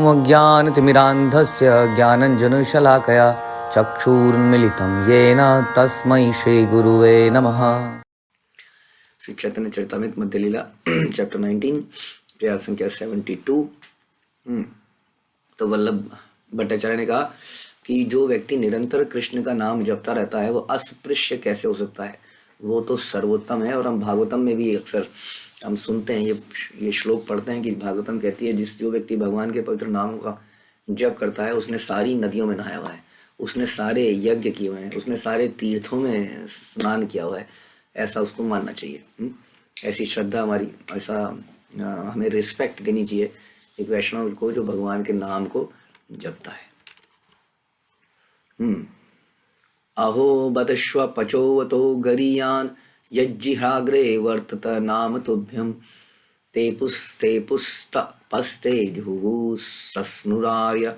अज्ञानतिमिरान्धस्य ज्ञानञ्जनशलाकया चक्षुरुन्मीलितं येन तस्मै श्रीगुरुवे नमः। श्री चैतन्य चरितामृत मध्य लीला chapter 19 prayer संख्या 72। तो वल्लभ भट्टाचार्य ने कहा कि जो व्यक्ति निरंतर कृष्ण का नाम जपता रहता है वो अस्पृश्य कैसे हो सकता है, वो तो सर्वोत्तम है। और हम भागवतम में भी अक्सर हम सुनते हैं, ये श्लोक पढ़ते हैं कि भागवतम कहती है जो व्यक्ति भगवान के पवित्र नामों का जप करता है उसने सारी नदियों में नहाया हुआ है, उसने सारे यज्ञ किए हुए हैं, उसने सारे तीर्थों में स्नान किया हुआ है, ऐसा उसको मानना चाहिए। ऐसी श्रद्धा हमारी, ऐसा हमें रिस्पेक्ट देनी चाहिए एक वैष्णव को जो भगवान के नाम को जपता है। अहो बतश्व पचोवतो गरीयान यज्जिहाग्रे वर्तत नाम तुभ्यम ते पुस्त पस्ते जुहु सस्नुरार्य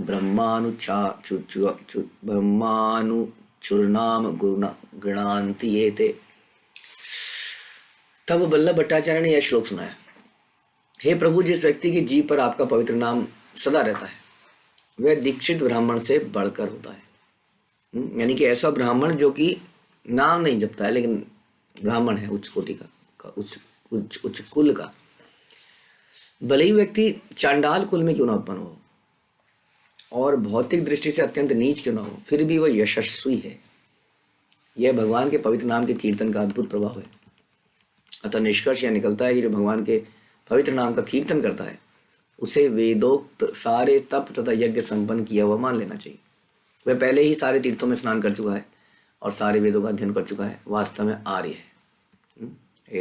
ब्रह्मानुचूर्णाम गृणान्ति एते। तब वल्लभ भट्टाचार्य ने यह श्लोक सुनाया, हे प्रभु, जिस व्यक्ति की जीभ पर आपका पवित्र नाम सदा रहता है वह दीक्षित ब्राह्मण से बढ़कर होता है। यानी कि ऐसा ब्राह्मण जो कि नाम नहीं जपता है लेकिन ब्राह्मण है, उच्च कोटि का उच्च कुल का। भले ही व्यक्ति चांडाल कुल में क्यों ना उत्पन्न हो और भौतिक दृष्टि से अत्यंत नीच क्यों ना हो, फिर भी वह यशस्वी है। यह भगवान के पवित्र नाम के कीर्तन का अद्भुत प्रभाव है। अतः निष्कर्ष यह निकलता है कि जो भगवान के पवित्र नाम का कीर्तन करता है उसे वेदोक्त सारे तप तथा यज्ञ संपन्न किया हुआ मान लेना चाहिए। वह पहले ही सारे तीर्थों में स्नान कर चुका है और सारे वेदों का अध्ययन कर चुका है, वास्तव में आर्य है।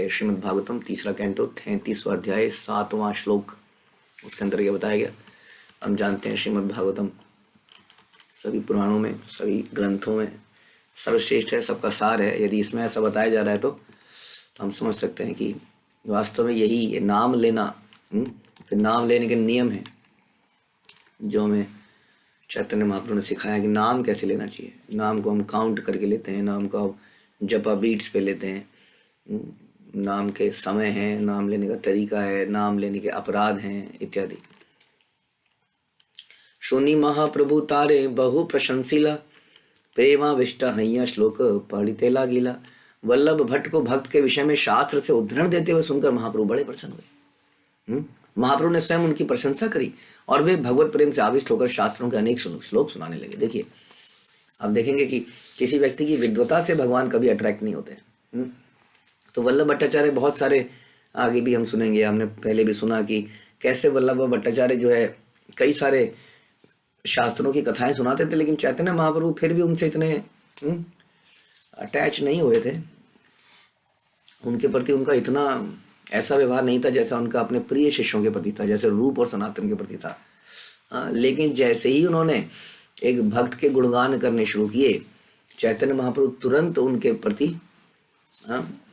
श्रीमद् भागवतम 3रा कैंटो 33वां अध्याय 7वां श्लोक, उसके अंदर यह बताया गया। हम जानते हैं श्रीमद् भागवतम सभी पुराणों में, सभी ग्रंथों में सर्वश्रेष्ठ है, सबका सार है। यदि इसमें ऐसा बताया जा रहा है तो हम समझ सकते हैं कि वास्तव में यही नाम लेना, फिर नाम लेने के नियम है जो हमें चैतन्य महाप्रभु ने सिखाया कि नाम कैसे लेना चाहिए। नाम को हम काउंट करके लेते हैं, नाम को जपा बीट्स पे लेते हैं, नाम के समय हैं, नाम लेने का तरीका है, नाम लेने के अपराध हैं इत्यादि। शून्य महाप्रभु तारे बहु प्रशंसीला प्रेमाविष्ट हैया श्लोक पढ़िते लागिला। वल्लभ भट्ट को भक्त के विषय में शास्त्र से उद्धरण देते हुए सुनकर महाप्रभु बड़े प्रसन्न हुए। महाप्रभु ने स्वयं उनकी प्रशंसा करी और वे भगवत प्रेम से आविष्ट होकर शास्त्रों के अनेक श्लोक सुनाने लगे। देखिए, आप देखेंगे कि किसी व्यक्ति की विद्वता से भगवान कभी अट्रैक्ट नहीं होते। तो वल्लभ भट्टाचार्य बहुत सारे, आगे भी हम सुनेंगे, हमने पहले भी सुना कि कैसे वल्लभ भट्टाचार्य जो है कई सारे शास्त्रों की कथाएं सुनाते थे, लेकिन चैतन्य महाप्रभु फिर भी उनसे इतने अटैच नहीं हुए थे। उनके प्रति उनका इतना ऐसा व्यवहार नहीं था जैसा उनका अपने प्रिय शिष्यों के प्रति था, जैसे रूप और सनातन के प्रति था। लेकिन जैसे ही उन्होंने एक भक्त के गुणगान करने शुरू किए, चैतन्य महाप्रभु तुरंत उनके प्रति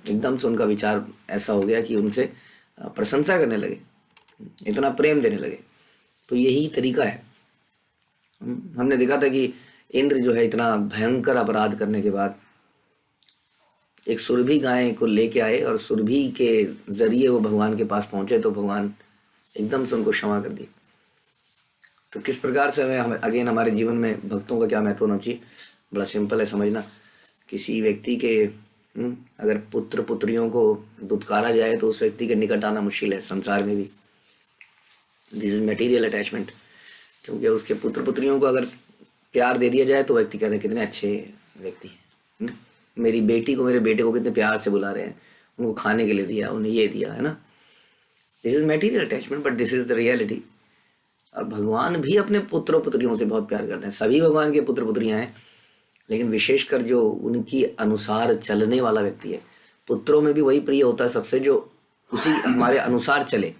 एकदम से उनका विचार ऐसा हो गया कि उनसे प्रशंसा करने लगे, इतना प्रेम देने लगे। तो यही तरीका है। हमने देखा था कि इंद्र जो है इतना भयंकर अपराध करने के बाद एक सुरभि गाय को लेके आए और सुरभि के जरिए वो भगवान के पास पहुंचे तो भगवान एकदम से उनको क्षमा कर दी। तो किस प्रकार से हमें अगेन हमारे जीवन में भक्तों का क्या महत्व होना चाहिए, बड़ा सिंपल है समझना। किसी व्यक्ति के अगर पुत्र पुत्रियों को दुत्कारा जाए तो उस व्यक्ति के निकट आना मुश्किल है संसार में भी। This is material attachment. क्योंकि उसके पुत्र पुत्रियों को अगर प्यार दे दिया जाए तो व्यक्ति कहते हैं कितने अच्छे व्यक्ति हैं, मेरी बेटी को मेरे बेटे को कितने प्यार से बुला रहे हैं, उनको खाने के लिए दिया, उन्हें ये दिया, है ना। This is material attachment but this is the reality. और भगवान भी अपने पुत्रों पुत्रियों से बहुत प्यार करते हैं। सभी भगवान के पुत्र पुत्रियां हैं, लेकिन विशेषकर जो उनकी अनुसार चलने वाला व्यक्ति है, पुत्रों में भी वही प्रिय होता है सबसे जो उसी हमारे अनुसार चले।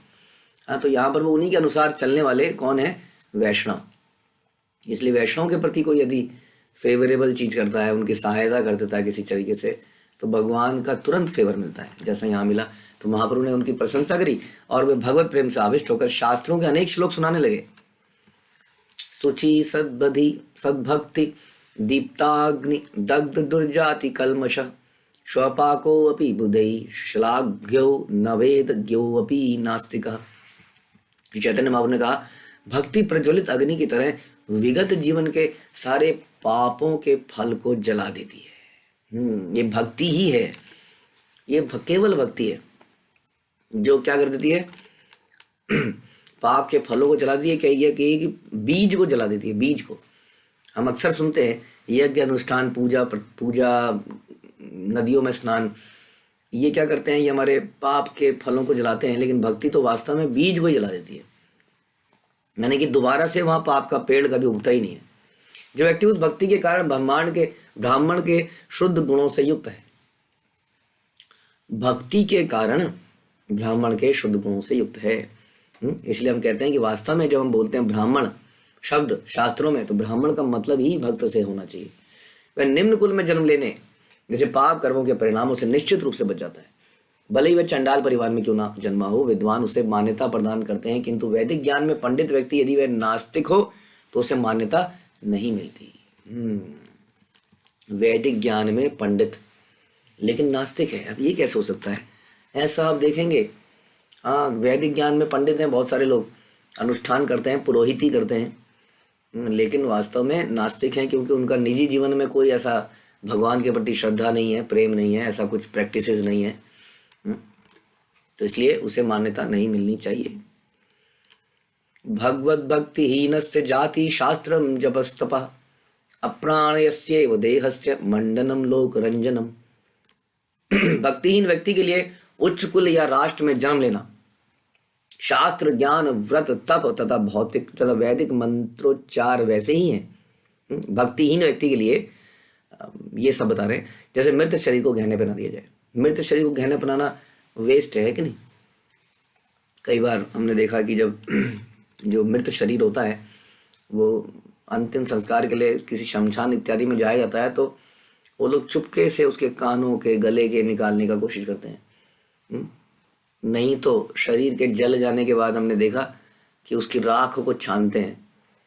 हाँ, तो यहाँ पर वो उन्हीं के अनुसार चलने वाले कौन है, वैष्णव। इसलिए वैष्णव के प्रति कोई यदि फेवरेबल चीज करता है, उनकी सहायता कर देता है किसी तरीके से, तो भगवान का तुरंत फेवर मिलता है, जैसा यहाँ मिला। तो महाप्रभु ने उनकी प्रशंसा करी और वे भगवत प्रेम से आविष्ट होकर शास्त्रों के अनेक श्लोक सुनाने लगे। सुचि सद्बधि सद्भक्ति दीप्ताग्नि दग्ध दुर्जाति कल्मष स्वपाको अपि बुधै श्लाघ्यो नवेद ज्ञो अपि नास्तिक। चैतन्य महाप्रभु ने कहा, भक्ति प्रज्वलित अग्नि की तरह विगत जीवन के सारे पापों के फल को जला देती है। ये भक्ति ही है, ये केवल भक्ति है जो क्या कर देती है, पाप के फलों को जला देती है। क्या ये कि बीज को जला देती है, बीज को। हम अक्सर सुनते हैं यज्ञ अनुष्ठान, पूजा, नदियों में स्नान, ये क्या करते हैं, ये हमारे पाप के फलों को जलाते हैं, लेकिन भक्ति तो वास्तव में बीज को ही जला देती है। यानी कि दोबारा से वहां पाप का पेड़ कभी उगता ही नहीं है। जो व्यक्ति उस भक्ति के कारण ब्राह्मण के शुद्ध गुणों से युक्त है, भक्ति के कारण ब्राह्मण के शुद्ध गुणों से युक्त है। इसलिए हम कहते हैं कि वास्तव में जब हम बोलते हैं ब्राह्मण शब्द शास्त्रों में, तो ब्राह्मण का मतलब ही भक्त से होना चाहिए। वह निम्न कुल में जन्म लेने जैसे पाप कर्मों के परिणामों से निश्चित रूप से बच जाता है। भले ही वह चंडाल परिवार में क्यों ना जन्मा हो, विद्वान उसे मान्यता प्रदान करते हैं, किंतु वैदिक ज्ञान में पंडित व्यक्ति यदि वह नास्तिक हो तो उसे मान्यता नहीं मिलती। वैदिक ज्ञान में पंडित लेकिन नास्तिक है, अब ये कैसे हो सकता है? ऐसा आप देखेंगे, हाँ, वैदिक ज्ञान में पंडित हैं, बहुत सारे लोग अनुष्ठान करते हैं, पुरोहिती करते हैं, लेकिन वास्तव में नास्तिक हैं, क्योंकि उनका निजी जीवन में कोई ऐसा भगवान के प्रति श्रद्धा नहीं है, प्रेम नहीं है, ऐसा कुछ प्रैक्टिसेस नहीं है। तो इसलिए उसे मान्यता नहीं मिलनी चाहिए। भगवत भक्तिहीन से जाति शास्त्रम जपस्तप अप्राणयस्यैव देहस्य मंडनम लोक रंजनम। भक्तिहीन व्यक्ति के लिए उच्च कुल या राष्ट्र में जन्म लेना, शास्त्र ज्ञान व्रत तप तथा भौतिक तथा वैदिक मंत्रोच्चार वैसे ही हैं। भक्तिहीन व्यक्ति के लिए ये सब बता रहे हैं, जैसे मृत शरीर को गहने पहना दिया जाए। मृत शरीर को गहने पहनाना वेस्ट है कि नहीं? कई बार हमने देखा कि जब जो मृत शरीर होता है वो अंतिम संस्कार के लिए किसी शमशान इत्यादि में जाया जाता है, तो वो लोग चुपके से उसके कानों के गले के निकालने का कोशिश करते हैं। नहीं तो शरीर के जल जाने के बाद हमने देखा कि उसकी राख को छानते हैं,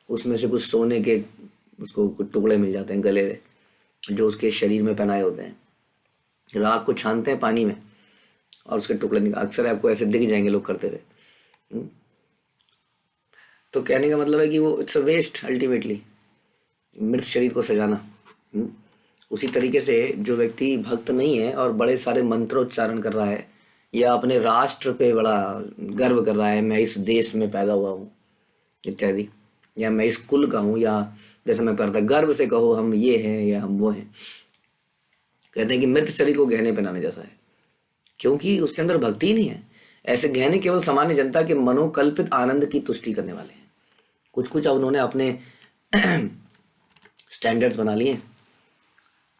उसमें से कुछ सोने के उसको कुछ टुकड़े मिल जाते हैं गले में, जो उसके शरीर में पहनाए होते हैं। राख को छानते हैं पानी में और उसके टुकड़े निकाल, अक्सर आपको ऐसे दिख जाएंगे लोग करते हुए। तो कहने का मतलब है कि वो इट्स अ वेस्ट अल्टीमेटली, मृत शरीर को सजाना। उसी तरीके से जो व्यक्ति भक्त नहीं है और बड़े सारे मंत्रोच्चारण कर रहा है या अपने राष्ट्र पे बड़ा गर्व कर रहा है, मैं इस देश में पैदा हुआ हूँ इत्यादि, या मैं इस कुल का हूँ, या जैसे मैं पढ़ता गर्व से कहो हम ये हैं या हम वो हैं, कहते हैं कि मृत शरीर को गहने पहनाने जैसा है, क्योंकि उसके अंदर भक्ति नहीं है। ऐसे गहने केवल सामान्य जनता के मनोकल्पित आनंद की तुष्टि करने वाले हैं। कुछ कुछ अब उन्होंने अपने स्टैंडर्ड्स बना लिए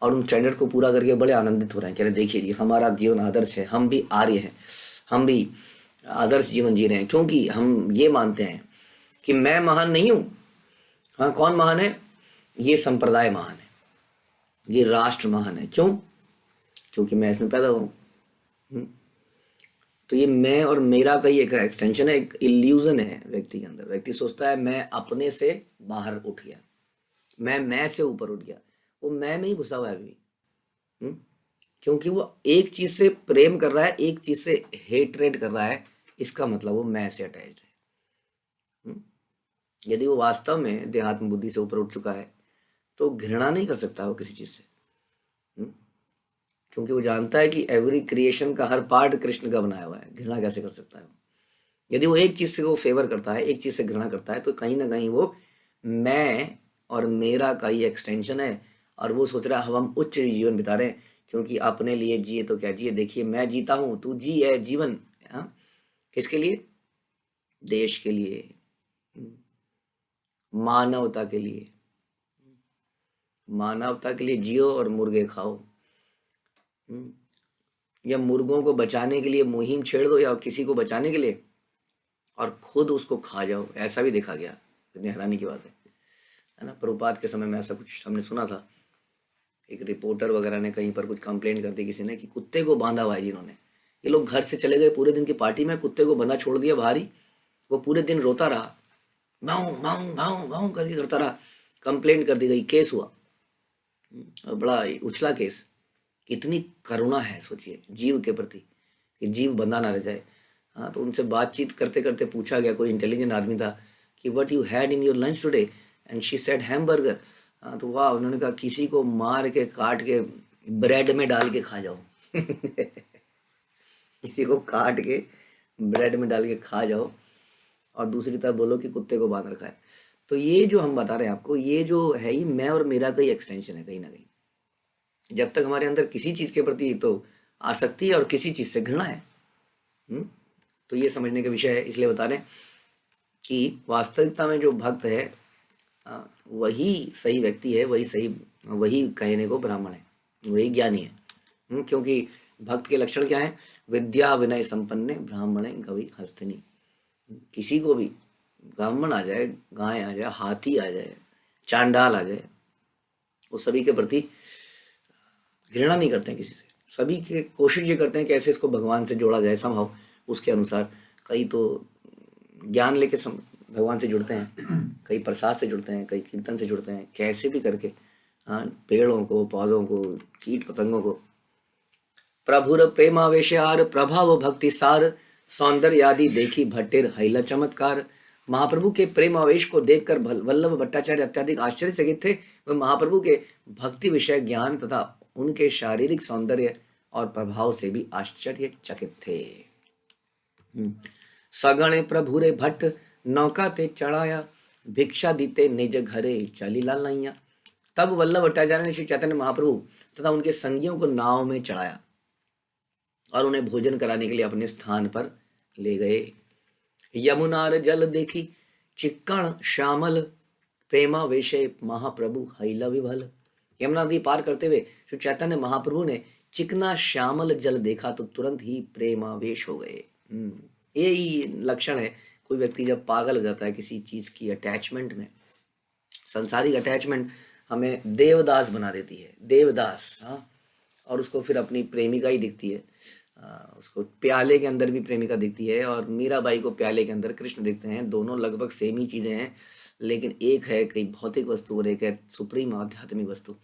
और उन स्टैंडर्ड को पूरा करके बड़े आनंदित हो रहे हैं, कह रहे देखिए जी हमारा जीवन आदर्श है, हम भी आर्य हैं, हम भी आदर्श जीवन जी रहे हैं, क्योंकि हम ये मानते हैं कि मैं महान नहीं हूँ। हाँ, कौन महान है? ये संप्रदाय महान है, ये राष्ट्र महान है। क्यों? क्योंकि मैं इसमें पैदा हुआ हूँ। तो ये मैं और मेरा का ही एक एक्सटेंशन है, एक इल्यूजन है व्यक्ति के अंदर। व्यक्ति सोचता है मैं अपने से बाहर उठ गया, मैं से ऊपर उठ गया, वो मैं में ही घुसा हुआ है अभी। क्योंकि वो एक चीज से प्रेम कर रहा है, एक चीज से हेटरेट कर रहा है, इसका मतलब वो मैं से अटैच्ड है। यदि वो वास्तव में देहात्म बुद्धि से ऊपर उठ चुका है तो घृणा नहीं कर सकता वो किसी चीज से, क्योंकि वो जानता है कि एवरी क्रिएशन का हर पार्ट कृष्ण का बनाया हुआ है। घृणा कैसे कर सकता है वो? यदि वो एक चीज से वो फेवर करता है, एक चीज से घृणा करता है, तो कहीं ना कहीं वो मैं और मेरा का ही एक्सटेंशन है, और वो सोच रहा है हम उच्च जीवन बिता रहे हैं, क्योंकि अपने लिए जिए तो क्या जिए, देखिए मैं जीता हूं, तू जी है जीवन। किसके लिए? देश के लिए, मानवता के लिए। मानवता के लिए जियो और मुर्गे खाओ, या मुर्गों को बचाने के लिए मुहिम छेड़ दो, या किसी को बचाने के लिए और खुद उसको खा जाओ। ऐसा भी देखा गया, इतनी हैरानी की बात है ना। प्रभुपाद के समय में ऐसा कुछ हमने सुना था, एक रिपोर्टर वगैरह ने कहीं पर कुछ कंप्लेंट कर दी किसी ने कि कुत्ते को बांधा हुआ है जिन्होंने। ये लोग घर से चले गए पूरे दिन की पार्टी में, कुत्ते को बंधा छोड़ दिया बाहर ही, वो पूरे दिन रोता रहा, भाऊ भाऊ भाऊ भाऊ करके करता रहा। कंप्लेंट कर दी गई, केस हुआ, और बड़ा उछला केस। कितनी करुणा है सोचिए जीव के प्रति, कि जीव बंधा ना रह जाए। हाँ, तो उनसे बातचीत करते करते पूछा गया, कोई इंटेलिजेंट आदमी था कि what you had in your lunch today, and she said hamburger. तो वाह, उन्होंने कहा किसी को मार के काट के ब्रेड में डाल के खा जाओ किसी को काट के ब्रेड में डाल के खा जाओ और दूसरी तरफ बोलो कि कुत्ते को बांध रखा है। तो ये जो हम बता रहे हैं आपको, ये जो है ये मैं और मेरा का ही एक्सटेंशन है कहीं ना कहीं। जब तक हमारे अंदर किसी चीज के प्रति तो आसक्ति है और किसी चीज से घृणा है, तो ये समझने का विषय है। इसलिए बता रहे हैं कि वास्तविकता में जो भक्त है वही सही व्यक्ति है, वही कहने को ब्राह्मण है, वही ज्ञानी है। क्योंकि भक्त के लक्षण क्या है? विद्या विनय संपन्ने ब्राह्मणे गवि हस्तिनी। किसी को भी ब्राह्मण आ जाए, गाय आ जाए, हाथी आ जाए, चांडाल आ जाए, वो सभी के प्रति घृणा नहीं करते हैं किसी से। सभी के कोशिश ये करते हैं कैसे इसको भगवान से जोड़ा जाए संभव, उसके अनुसार। कई तो ज्ञान लेके भगवान से जुड़ते हैं, कई प्रसाद से जुड़ते हैं, कई कीर्तन से जुड़ते हैं, कैसे भी करके पेड़ों को, पौधों को, कीट पतंगों को। प्रभुर प्रेमावेशार प्रभाव भक्ति सार, सौंदर्य आदि देखी भट्टेर हैला चमत्कार। महाप्रभु के प्रेम आवेश को देखकर वल्लभ भट्टाचार्य अत्यधिक आश्चर्यचकित थे। वह महाप्रभु के भक्ति विषय ज्ञान तथा उनके शारीरिक सौंदर्य और प्रभाव से भी आश्चर्यचकित थे। सगणे प्रभुरे भट्ट नौका ते चढ़ाया, भिक्षा दीते निज घरे चली लालैया। तब वल्लभ भट्टाचार्य ने श्री चैतन्य महाप्रभु तथा उनके संगियों को नाव में चढ़ाया और उन्हें भोजन कराने के लिए अपने स्थान पर ले गए। यमुनार जल देखी चिक्कण श्यामल, प्रेमा वेशे महाप्रभु हैला विभल। यमुना नदी पार करते हुए श्री चैतन्य महाप्रभु ने चिकना श्यामल जल देखा तो तुरंत ही प्रेमावेश हो गए। यही लक्षण है कोई व्यक्ति जब पागल हो जाता है किसी चीज की अटैचमेंट में। सांसारिक अटैचमेंट हमें देवदास बना देती है, देवदास। और उसको फिर अपनी प्रेमिका ही दिखती है, उसको प्याले के अंदर भी प्रेमिका दिखती है, और मीराबाई को प्याले के अंदर कृष्ण दिखते हैं। दोनों लगभग सेम ही चीजें हैं, लेकिन एक है कई भौतिक वस्तु और एक है सुप्रीम आध्यात्मिक वस्तु।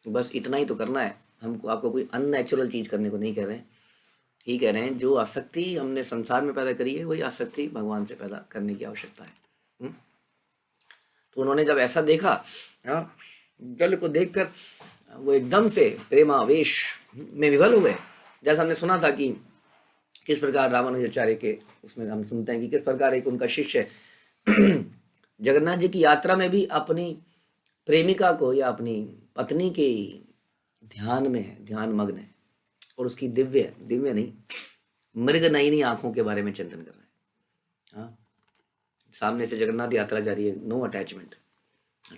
बस इतना ही तो करना है हमको। आपको कोई अननेचुरल चीज करने को नहीं कह रहे हैं, ही कह रहे हैं जो आसक्ति हमने संसार में पैदा करी है वही आसक्ति भगवान से पैदा करने की आवश्यकता है। तो उन्होंने जब ऐसा देखा, जल को देखकर वो एकदम से प्रेमावेश में विभल हो गए। जैसा हमने सुना था कि किस प्रकार रामानुजाचार्य के उसमें हम सुनते हैं कि किस प्रकार एक उनका शिष्य जगन्नाथ जी की यात्रा में भी अपनी प्रेमिका को या अपनी पत्नी के ध्यान में है, ध्यान मग्न है, और उसकी दिव्य नहीं मृग नयनी आंखों के बारे में चिंतन कर रहा है। सामने से जगन्नाथ यात्रा जारी है, no attachment,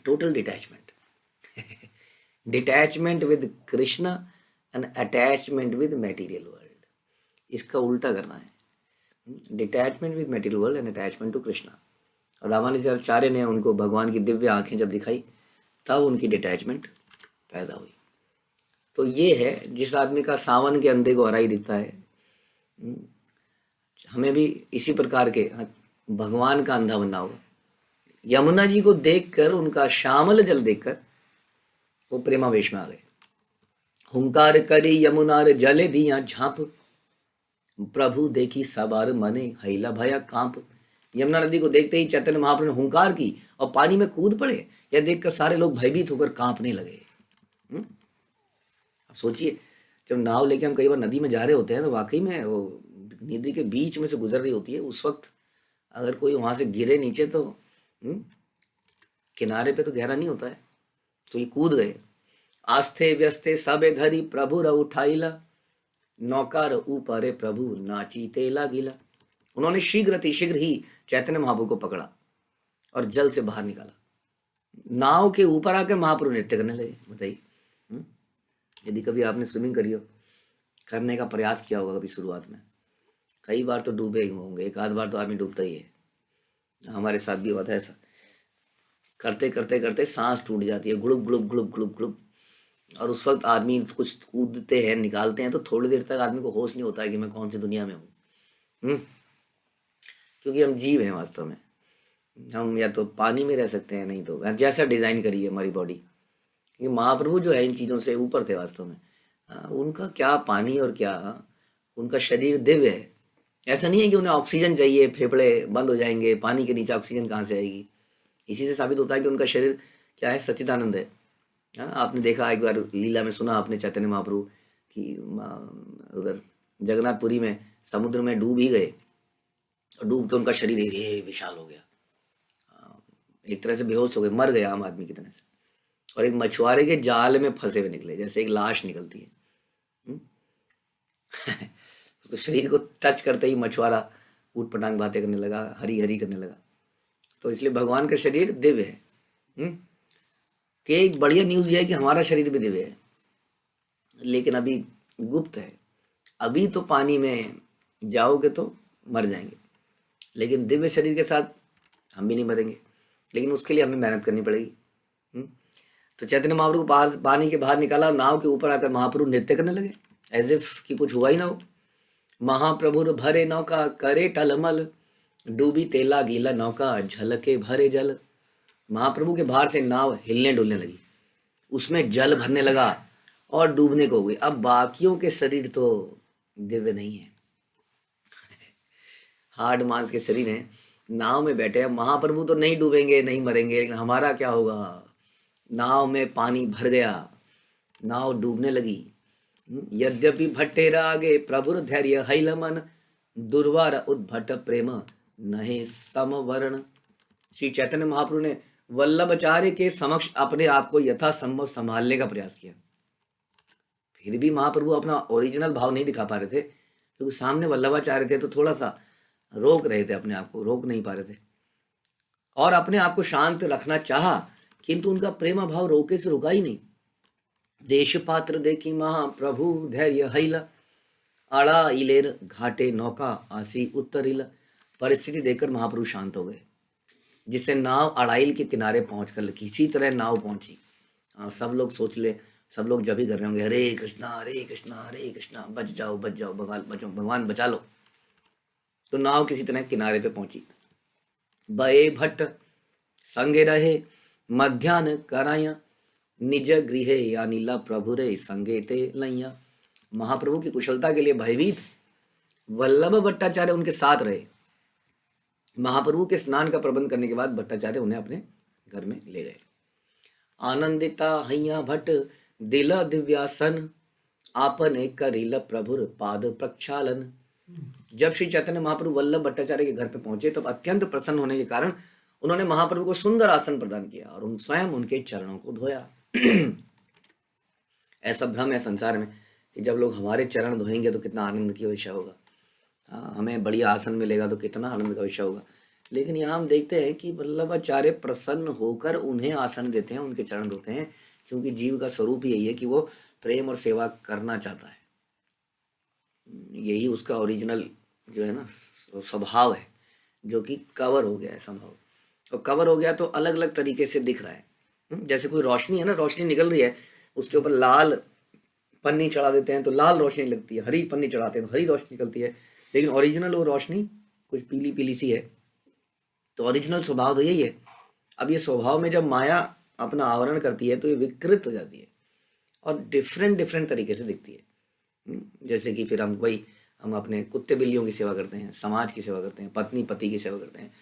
total detachment detachment with Krishna and attachment with material world. इसका उल्टा करना है, detachment with material world and attachment to Krishna. और रामानुजाचार्य ने उनको भगवान की दिव्य आंखें जब दिखाई तब उनकी डिटैचमेंट पैदा हुई। तो ये है जिस आदमी का सावन के अंधे को हरा ही दिखता है, हमें भी इसी प्रकार के भगवान का अंधा बनना होगा। यमुना जी को देखकर, उनका श्यामल जल देखकर वो प्रेमावेश में आ गए। हुंकार करी यमुनार जले दिया झांप, प्रभु देखी सबार मने हैला भया कांप। यमुना नदी को देखते ही चैतन्य महाप्रभु ने हुंकार की और पानी में कूद पड़े। यह देखकर सारे लोग भयभीत होकर कांपने लगे। अब सोचिए, जब नाव लेके हम कई बार नदी में जा रहे होते हैं तो वाकई में वो नदी के बीच में से गुजर रही होती है, उस वक्त अगर कोई वहां से गिरे नीचे तो किनारे पे तो गहरा नहीं होता है, तो ये कूद गए। आस्थे व्यस्ते सबे धरी प्रभु र उठाइला, नौकार ऊपरे प्रभु नाची तेला गिला। उन्होंने शीघ्र ही चैतन्य महाप्रभु को पकड़ा और जल से बाहर निकाला। नाव के ऊपर आकर महाप्रभु नृत्य करने लगे। बताइए, यदि कभी आपने स्विमिंग करी हो, करने का प्रयास किया होगा कभी शुरुआत में, कई बार तो डूबे ही होंगे, एक आध बार तो आदमी डूबता ही है। हमारे साथ भी हुआ था ऐसा। करते करते करते सांस टूट जाती है, गुड़ुब गुड़ुब गुड़ुब गुड़ुब गुड़ुब, और उस वक्त आदमी कुछ कूदते हैं, निकालते हैं, तो थोड़ी देर तक आदमी को होश नहीं होता है कि मैं कौन सी दुनिया में हूँ। क्योंकि हम जीव हैं वास्तव में। हम या तो पानी में रह सकते हैं, नहीं तो जैसा डिजाइन करी है हमारी बॉडी। क्योंकि महाप्रभु जो है इन चीजों से ऊपर थे वास्तव में। उनका क्या पानी और क्या, उनका शरीर दिव्य है, ऐसा नहीं है कि उन्हें ऑक्सीजन चाहिए, फेफड़े बंद हो जाएंगे, पानी के नीचे ऑक्सीजन कहाँ से आएगी। इसी से साबित होता है कि उनका शरीर क्या है, सच्चिदानंद है ना। आपने देखा एक बार लीला में सुना आपने चैतन्य महाप्रभु कि उधर जगन्नाथपुरी में समुद्र में डूब ही गए, और डूब के उनका शरीर ये विशाल हो गया, एक तरह से बेहोश हो गए, मर गए आम आदमी की तरह से, और एक मछुआरे के जाल में फंसे हुए निकले, जैसे एक लाश निकलती है। हम्म? उसको शरीर को टच करते ही मछुआरा ऊट पटांग बातें करने लगा, हरी हरी करने लगा। तो इसलिए भगवान का शरीर दिव्य है। कि एक बढ़िया न्यूज़ ये है कि हमारा शरीर भी दिव्य है, लेकिन अभी गुप्त है। अभी तो पानी में जाओगे तो मर जाएंगे, लेकिन दिव्य शरीर के साथ हम भी नहीं मरेंगे, लेकिन उसके लिए हमें मेहनत करनी पड़ेगी। तो चैतन्य महाप्रभु को पानी के बाहर निकाला, नाव के ऊपर आकर महाप्रभु नृत्य करने लगे, एज इफ कि कुछ हुआ ही ना हो। महाप्रभु भरे नौका करे टलमल, डूबी तेला गीला नौका झलके भरे जल। महाप्रभु के बाहर से नाव हिलने डुलने लगी, उसमें जल भरने लगा और डूबने को हो गई। अब बाकियों के शरीर तो दिव्य नहीं है, हार्ड मांस के शरीर हैं, नाव में बैठे हैं। महाप्रभु तो नहीं डूबेंगे, नहीं मरेंगे, लेकिन हमारा क्या होगा। नाव में पानी भर गया, नाव डूबने लगी। यद्यपि भट्टे रागे प्रभुर धैर्य हैल मन, दुर्वार उद्भट प्रेम नहे समवर्ण। श्री चैतन्य महाप्रभु ने वल्लभाचार्य के समक्ष अपने आप को यथासंभव संभालने का प्रयास किया। फिर भी महाप्रभु अपना ओरिजिनल भाव नहीं दिखा पा रहे थे, क्योंकि सामने वल्लभाचार्य थे, तो थोड़ा सा रोक रहे थे, अपने आप को रोक नहीं पा रहे थे, और अपने आप को शांत रखना चाहा, किंतु उनका प्रेमा भाव रोके से रुका ही नहीं। देश पात्र देखी महाप्रभु धैर्य हैला, आड़ा इलेर घाटे नौका आसी उत्तरिला। परिस्थिति देखकर महाप्रभु शांत हो गए, जिससे नाव अड़ाइल के किनारे पहुंचकर किसी तरह नाव पहुंची। सब लोग सोच ले, सब लोग जब ही कर रहे होंगे, हरे कृष्णा हरे कृष्णा हरे कृष्णा, बच जाओ भगवान बचो, भगवान बचा लो। तो नाव किसी तरह किनारे पे पहुंची। बये भट्ट संगे रहे मध्यान्ह कराया, निज गृह या नीला प्रभु रे संगे ते लैया। महाप्रभु की कुशलता के लिए भयभीत वल्लभ भट्टाचार्य उनके साथ रहे। महाप्रभु के स्नान का प्रबंध करने के बाद भट्टाचार्य उन्हें अपने घर में ले गए। आनंदिता हैया भट्ट दिल दिव्यासन, आपने करिल प्रभुर पाद प्रक्षालन। जब श्री चैतन्य महाप्रभु वल्लभ भट्टाचार्य के घर पे पहुंचे, तब अत्यंत प्रसन्न होने के कारण उन्होंने महाप्रभु को सुंदर आसन प्रदान किया और स्वयं उनके चरणों को धोया। ऐसा भ्रम है संसार में कि जब लोग हमारे चरण धोएंगे तो कितना आनंद की विषय होगा, हमें बढ़िया आसन मिलेगा तो कितना आनंद का विषय होगा। लेकिन यहाँ हम देखते हैं कि वल्लभाचार्य प्रसन्न होकर उन्हें आसन देते हैं, उनके चरण धोते हैं, क्योंकि जीव का स्वरूप यही है कि वो प्रेम और सेवा करना चाहता है। यही उसका ओरिजिनल जो है ना स्वभाव है, जो कि कवर हो गया है संभव। तो कवर हो गया तो अलग अलग तरीके से दिख रहा है। जैसे कोई रोशनी है ना, रोशनी निकल रही है, उसके ऊपर लाल पन्नी चढ़ा देते हैं तो लाल रोशनी लगती है, हरी पन्नी चढ़ाते हैं तो हरी रोशनी निकलती है, लेकिन ओरिजिनल वो रोशनी कुछ पीली पीली सी है। तो ओरिजिनल स्वभाव तो यही है। अब ये स्वभाव में जब माया अपना आवरण करती है तो ये विकृत हो जाती है और डिफरेंट तरीके से दिखती है। जैसे कि फिर हम अपने कुत्ते बिल्लियों की सेवा करते हैं, समाज की सेवा करते हैं, पत्नी पति की सेवा करते हैं,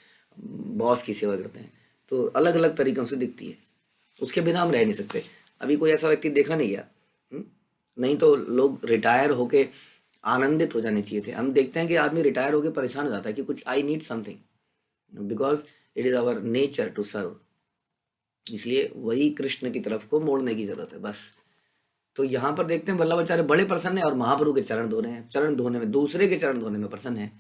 बॉस की सेवा करते हैं, तो अलग अलग तरीकों से दिखती है। उसके बिना हम रह नहीं सकते। अभी कोई ऐसा व्यक्ति देखा नहीं गया, नहीं तो लोग रिटायर होके आनंदित हो जाने चाहिए थे। हम देखते हैं कि आदमी रिटायर होके परेशान हो जाता है कि कुछ I need something, because it is our nature to serve. इसलिए वही कृष्ण की तरफ को मोड़ने की जरूरत है बस। तो यहाँ पर देखते हैं वल्लभाचार्य बड़े प्रसन्न है और महाप्रभु के चरण धो रहे हैं, चरण धोने में, दूसरे के चरण धोने में प्रसन्न है,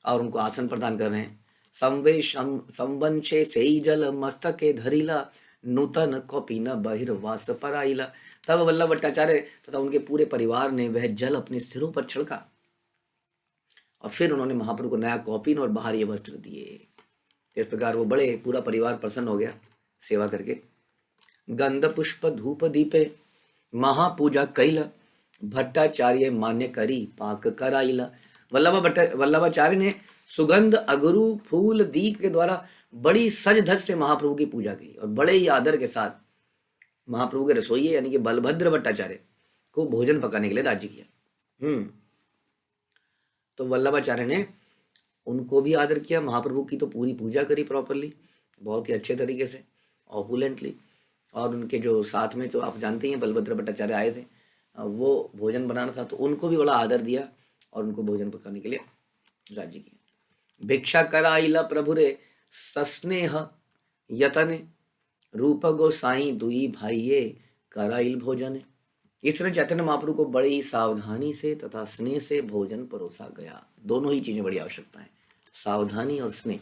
और उनको आसन प्रदान कर रहे हैं। संवंशे से जल मस्तके धरिला, नूतन कौपीना बहिर्वास पराइला। तब वल्लभ भट्टाचार्य तथा उनके पूरे परिवार ने वह जल अपने सिरों पर छिड़का और फिर उन्होंने महाप्रभु को नया कौपीन और बाहरी वस्त्र दिए। इस प्रकार वो बड़े पूरा परिवार प्रसन्न हो गया सेवा करके। गंध पुष्प धूप दीपे महापूजा कैला, भट्टाचार्य मान्य करी पाक कराइला। वल्लभाचार्य ने सुगंध अगरू फूल दीप के द्वारा बड़ी सज धज से महाप्रभु की पूजा की और बड़े ही आदर के साथ महाप्रभु के रसोइये यानी कि बलभद्र भट्टाचार्य को भोजन पकाने के लिए राजी किया। तो वल्लभाचार्य ने उनको भी आदर किया, महाप्रभु की तो पूरी पूजा करी प्रॉपरली, बहुत ही अच्छे तरीके से, ऑपुलेंटली। और उनके जो साथ में, जो आप जानते ही हैं, बलभद्र भट्टाचार्य आए थे, वो भोजन बनाना था तो उनको भी बड़ा आदर दिया और उनको भोजन पकाने के लिए राजी किया। भिक्षा कराइला प्रभु रे सस्नेह यतन, रूप गोसाई दुई भाइये कराइल भोजन। इस तरह चैतन्य महाप्रभु को बड़ी ही सावधानी से तथा स्नेह से भोजन परोसा गया। दोनों ही चीजें बड़ी आवश्यकता है, सावधानी और स्नेह।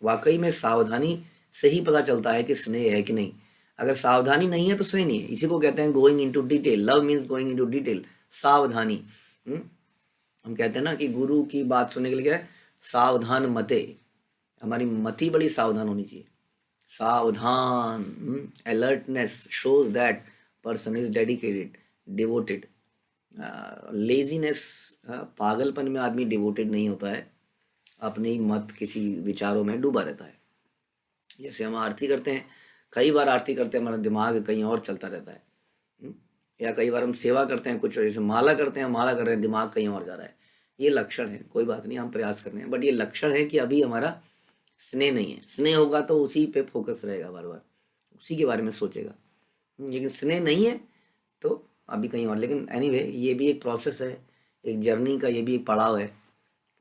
वाकई में सावधानी से ही पता चलता है कि स्नेह है कि नहीं। अगर सावधानी नहीं है तो स्नेह नहीं है। इसी को कहते हैं going into detail. Love means going into detail, सावधानी। हम कहते हैं ना कि गुरु की बात सुनने के लिए क्या है, सावधान मते। हमारी मति बड़ी सावधान होनी चाहिए, सावधान। Alertness shows that person is dedicated, devoted. Laziness, पागलपन में आदमी डिवोटेड नहीं होता है, अपने ही मत किसी विचारों में डूबा रहता है। जैसे हम आरती करते हैं, कई बार आरती करते हैं हमारा दिमाग कहीं और चलता रहता है। या कई बार हम सेवा करते हैं, कुछ जैसे माला करते हैं, माला कर रहे हैं, दिमाग कहीं और जा रहा है। ये लक्षण है, कोई बात नहीं, हम प्रयास कर रहे हैं, बट ये लक्षण है कि अभी हमारा स्नेह नहीं है। स्नेह होगा तो उसी पे फोकस रहेगा, बार बार उसी के बारे में सोचेगा। लेकिन स्नेह नहीं है तो अभी कहीं और। लेकिन एनीवे, ये भी एक प्रोसेस है, एक जर्नी का ये भी एक पड़ाव है।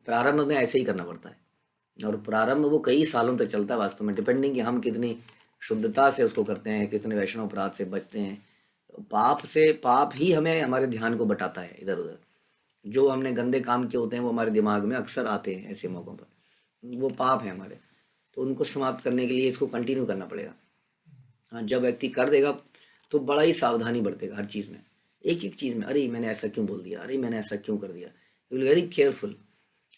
प्रारंभ में ऐसे ही करना पड़ता है और प्रारंभ वो कई सालों तक चलता है वास्तव में, डिपेंडिंग कि हम कितनी शुद्धता से उसको करते हैं, कितने वैष्णव अपराध से बचते हैं। पाप से, पाप ही हमें हमारे ध्यान को बटाता है इधर उधर। जो हमने गंदे काम किए होते हैं वो हमारे दिमाग में अक्सर आते हैं ऐसे मौक़ों पर, वो पाप है हमारे। तो उनको समाप्त करने के लिए इसको कंटिन्यू करना पड़ेगा। हाँ, जब व्यक्ति कर देगा तो बड़ा ही सावधानी बरतेगा हर चीज़ में, एक एक चीज़ में। अरे मैंने ऐसा क्यों बोल दिया, अरे मैंने ऐसा क्यों कर दिया, यू विल वेरी केयरफुल।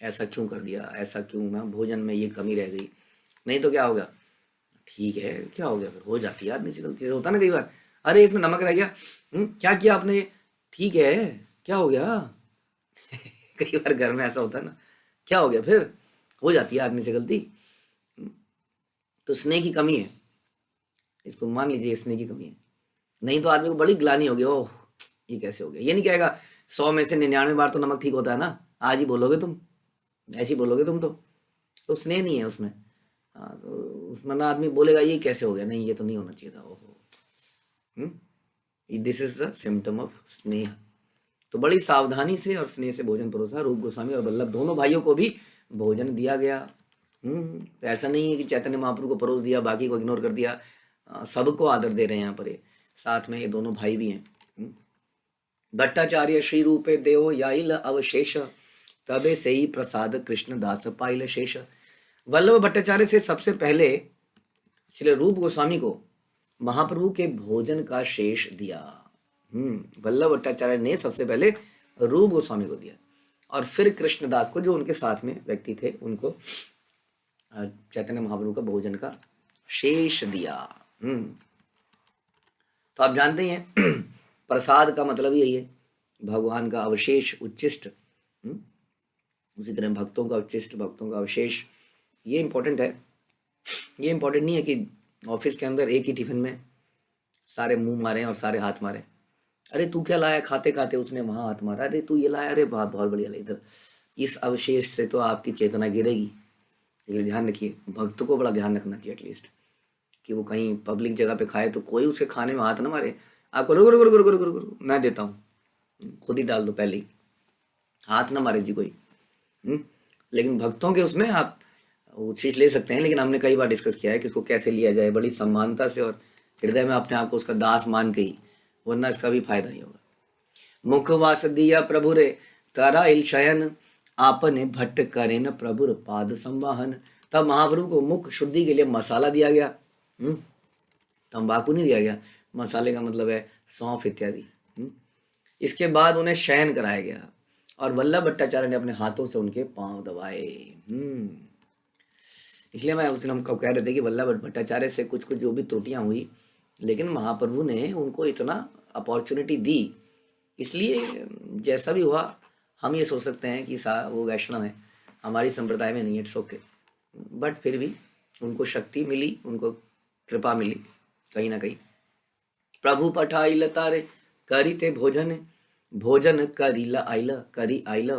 ऐसा क्यों कर दिया, ऐसा क्यों, मैं भोजन में ये कमी रह गई, नहीं तो क्या होगा, ठीक है क्या हो गया, फिर हो जाती है आदमी से गलती से, होता ना कई बार, अरे इसमें नमक रह गया, क्या किया आपने, ठीक है क्या हो गया। कई बार घर में ऐसा होता है ना, क्या हो गया, फिर हो जाती है आदमी से गलती। तो स्नेह की कमी है, इसको मान लीजिए स्नेह की कमी है। नहीं तो आदमी को बड़ी ग्लानि होगी, ओह ये कैसे हो गया। ये नहीं कहेगा 100 में से 99 बार तो नमक ठीक होता है ना, आज ही बोलोगे तुम, ऐसे ही बोलोगे तुम। तो स्नेह नहीं है उसमें। हाँ, तो उसमें ना आदमी बोलेगा ये कैसे हो गया, नहीं ये तो नहीं होना चाहिए था, ओहो। This is the symptom of स्नेह। तो बड़ी सावधानी से और स्नेह से भोजन परोसा। रूप गोस्वामी और वल्लभ दोनों भाइयों को भी भोजन दिया गया। तो ऐसा नहीं है कि चैतन्य महाप्रभु को परोस दिया, बाकी को इग्नोर कर दिया। सबको आदर दे रहे हैं यहाँ पर, ये साथ में ये दोनों भाई भी हैं। भट्टाचार्य श्री रूपे देव याइल अवशेष, तबे से ही प्रसाद कृष्ण दास पाइल शेष। वल्लभ भट्टाचार्य से सबसे पहले श्री रूप गोस्वामी को महाप्रभु के भोजन का शेष दिया। वल्लभ भट्टाचार्य ने सबसे पहले रूप गोस्वामी को दिया और फिर कृष्णदास को, जो उनके साथ में व्यक्ति थे, उनको चैतन्य महाप्रभु का भोजन का शेष दिया। तो आप जानते ही हैं प्रसाद का मतलब यही है, भगवान का अवशेष, उच्छिष्ट। उसी तरह भक्तों का उच्छिष्ट, भक्तों का अवशेष, ये इंपॉर्टेंट है। ये इंपॉर्टेंट नहीं है कि ऑफिस के अंदर एक ही टिफिन में सारे मुंह मारे और सारे हाथ मारे। अरे तू क्या लाया, खाते खाते उसने वहां हाथ मारा, अरे तू ये लाया, अरे बहुत बहुत बढ़िया इधर। इस अवशेष से तो आपकी चेतना गिरेगी। इसलिए ध्यान रखिए, भक्त को बड़ा ध्यान रखना चाहिए एटलीस्ट, कि वो कहीं पब्लिक जगह पे खाए तो कोई उसके खाने में हाथ ना मारे। आपको रुको रुको रुको रुको रुको रुको, मैं देता हूँ, खुद ही डाल दो, पहले ही हाथ ना मारे जी कोई। लेकिन भक्तों के उसमें आप वो चीज़ ले सकते हैं, लेकिन हमने कई बार डिस्कस किया है कि इसको कैसे लिया जाए, बड़ी सम्मानता से और हृदय में अपने आप को उसका दास मान के ही, वरना इसका भी फायदा नहीं होगा। मुखवास दिया प्रभु रे तारा इल शयन, आपने भट्ट करे न प्रभुर पाद संवाहन। तब महाप्रभु को मुख शुद्धि के लिए मसाला दिया गया, तंबाकू नहीं दिया गया। मसाले का मतलब है सौंफ इत्यादि। इसके बाद उन्हें शयन कराया गया और वल्लभ भट्टाचार्य ने अपने हाथों से उनके पांव दबाए। इसलिए मैं उस दिन हम कब कह रहे थे कि वल्लभ भट्टाचार्य से कुछ कुछ जो भी त्रुटियां हुई, लेकिन महाप्रभु ने उनको इतना अपॉर्चुनिटी दी, इसलिए जैसा भी हुआ हम ये सोच सकते हैं कि वो वैष्णव है, हमारी संप्रदाय में नहीं है, इट्स ओके। बट फिर भी उनको शक्ति मिली, उनको कृपा मिली कहीं ना कहीं। प्रभु पठाइल तारे करी ते भोजन, भोजन करी आइल करी आइल,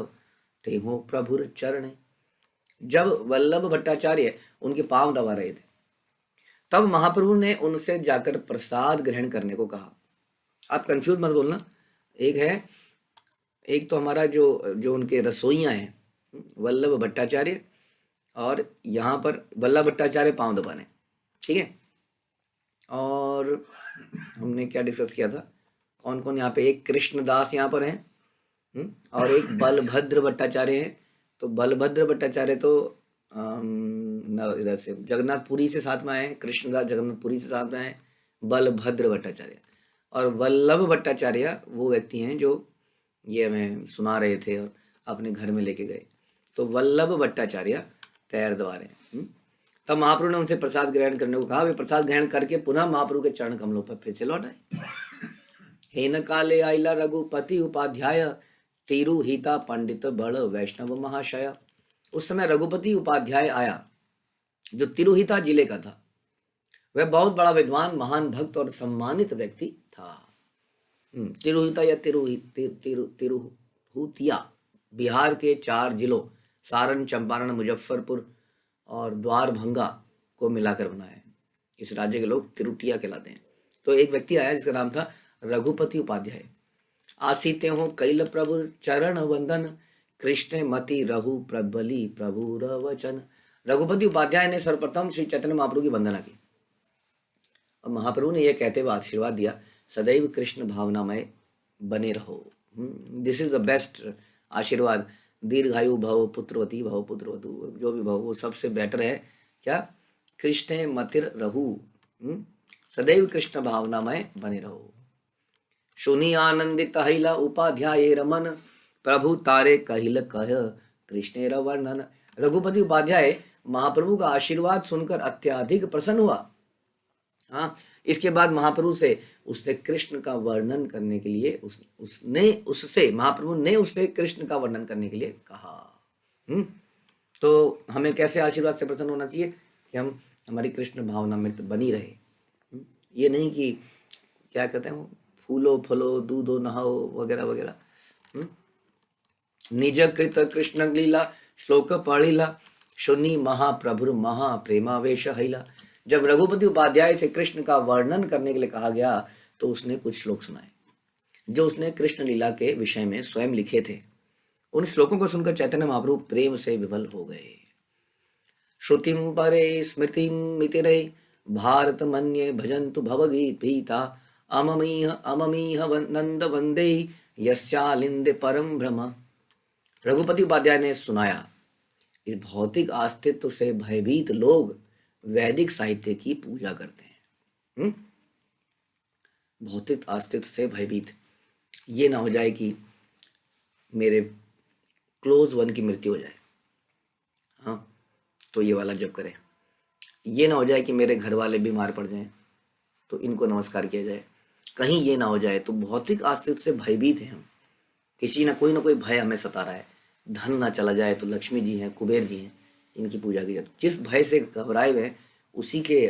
ते हो प्रभुर चरण। जब वल्लभ भट्टाचार्य उनके पांव दबा रहे थे, तब महाप्रभु ने उनसे जाकर प्रसाद ग्रहण करने को कहा। आप कंफ्यूज मत बोलना, एक है, एक तो हमारा जो जो उनके रसोइया हैं वल्लभ भट्टाचार्य, और यहाँ पर वल्लभ भट्टाचार्य पांव दबाने, ठीक है। और हमने क्या डिस्कस किया था, कौन कौन यहाँ पे, एक कृष्णदास यहाँ पर हैं, और एक बलभद्र भट्टाचार्य हैं। तो बलभद्र भट्टाचार्य तो इधर से जगन्नाथपुरी से साथ में आए हैं, कृष्णदास जगन्नाथपुरी से साथ में आए हैं, बलभद्र भट्टाचार्य। और वल्लभ भट्टाचार्य वो व्यक्ति हैं जो ये हमें सुना रहे थे और अपने घर में लेके गए। तो वल्लभ भट्टाचार्य पैर दबा रहे हैं। तब महाप्रभु ने उनसे प्रसाद ग्रहण करने को कहा। वे प्रसाद ग्रहण करके पुनः महाप्रभु के चरण कमलों पर फिर से लौट आए। हेन काले आइला रघुपति उपाध्याय, तिरुहिता पंडित बड़ वैष्णव महाशय। उस समय रघुपति उपाध्याय आया जो तिरुहिता जिले का था। वह बहुत बड़ा विद्वान, महान भक्त और सम्मानित व्यक्ति था। तिरुहिता या तिरुहुतिया बिहार के 4 जिलों सारण, चंपारण, मुजफ्फरपुर और द्वारभंगा को मिलाकर बना है। इस राज्य के लोग तिरुटिया कहलाते हैं। तो एक व्यक्ति आया जिसका नाम था रघुपति उपाध्याय। आसीते हो कैल प्रभु चरण वंदन, कृष्ण मति रहु प्रबली प्रभु रवचन। रघुपति उपाध्याय ने सर्वप्रथम श्री चैतन्य महाप्रभु की वंदना की और महाप्रभु ने यह कहते हुए आशीर्वाद दिया, सदैव कृष्ण भावनामय बने रहो। दिस इज द बेस्ट आशीर्वाद। दीर्घायु भव, पुत्रवती भव, पुत्रवतु जो भी भव, वो सबसे बेटर है क्या, कृष्ण मतिर रहु, सदैव कृष्ण भावनामय बने रहो। सुनी आनंदित हिला उपाध्याय रमन, प्रभु तारे कहिल कह कृष्णेर वर्णन। रघुपति उपाध्याय महाप्रभु का आशीर्वाद सुनकर अत्यधिक प्रसन्न हुआ। हाँ, इसके बाद महाप्रभु से उससे कृष्ण का वर्णन करने के लिए महाप्रभु ने उससे कृष्ण का वर्णन करने के लिए कहा। तो हमें कैसे आशीर्वाद से प्रसन्न होना चाहिए कि हमारी कृष्ण भावना में तो बनी रहे। ये नहीं कि क्या कहते हैं वो, फूलो फलो दूधो नहाओ वगैरह वगैरह। निज कृत कृष्ण लीला श्लोक पढ़िला, सुनी महाप्रभुर महाप्रेमावेश हिला। जब रघुपति उपाध्याय से कृष्ण का वर्णन करने के लिए कहा गया तो उसने कुछ श्लोक सुनाए जो उसने कृष्ण लीला के विषय में स्वयं लिखे थे। उन श्लोकों को सुनकर चैतन्य महाप्रभु प्रेम से विवल हो गए। श्रुतिम परे स्मृतिम मितिरे, भारत मन्ये भजन्तु भवगीत पीता, अममीह अममीह नंद वंदे यस्यालिंदे परम ब्रह्म। रघुपति उपाध्याय ने सुनाया, इस भौतिक अस्तित्व से भयभीत लोग वैदिक साहित्य की पूजा करते हैं। भौतिक अस्तित्व से भयभीत, ये ना हो जाए कि मेरे क्लोज वन की मृत्यु हो जाए, हाँ तो ये वाला जप करें। ये ना हो जाए कि मेरे घर वाले बीमार पड़ जाएं तो इनको नमस्कार किया जाए। कहीं ये ना हो जाए तो भौतिक अस्तित्व से भयभीत हैं हम, किसी ना कोई भय हमें सता रहा है। धन ना चला जाए तो लक्ष्मी जी हैं, कुबेर जी हैं, इनकी पूजा की जाती। जिस भय से घबराए हुए उसी के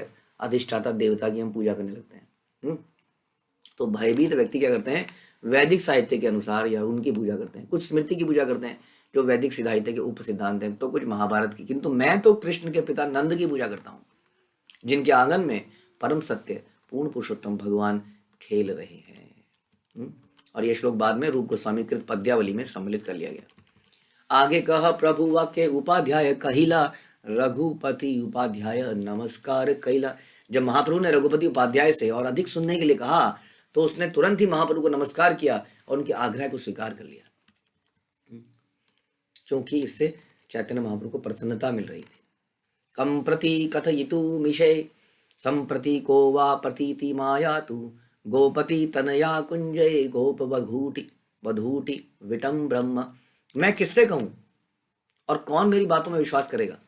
अधिष्ठाता देवता की हम पूजा करने लगते हैं। तो भयभीत व्यक्ति क्या करते हैं, वैदिक साहित्य के अनुसार या उनकी पूजा करते हैं। कुछ स्मृति की पूजा करते हैं जो वैदिक साहित्य के उप सिद्धांत हैं, तो कुछ महाभारत की। किंतु मैं तो कृष्ण के पिता नंद की पूजा करता हूँ, जिनके आंगन में परम सत्य पूर्ण पुरुषोत्तम भगवान खेल रहे हैं। और ये श्लोक बाद में रूप गोस्वामी कृत पद्यावली में सम्मिलित कर लिया गया। आगे कह प्रभु वाक्य उपाध्याय कहिला, रघुपति उपाध्याय नमस्कार कैला। जब महाप्रभु ने रघुपति उपाध्याय से और अधिक सुनने के लिए कहा तो उसने तुरंत ही महाप्रभु को नमस्कार किया और उनके आग्रह को स्वीकार कर लिया, क्योंकि इससे चैतन्य महाप्रभु को प्रसन्नता मिल रही थी। कम प्रति कथयितु मिषे, संप्रति को वा प्रतीति मायातु, गोपति तनया कुंजय गोप वधूटी विटम ब्रह्म। मैं किससे कहूं और कौन मेरी बातों में विश्वास करेगा।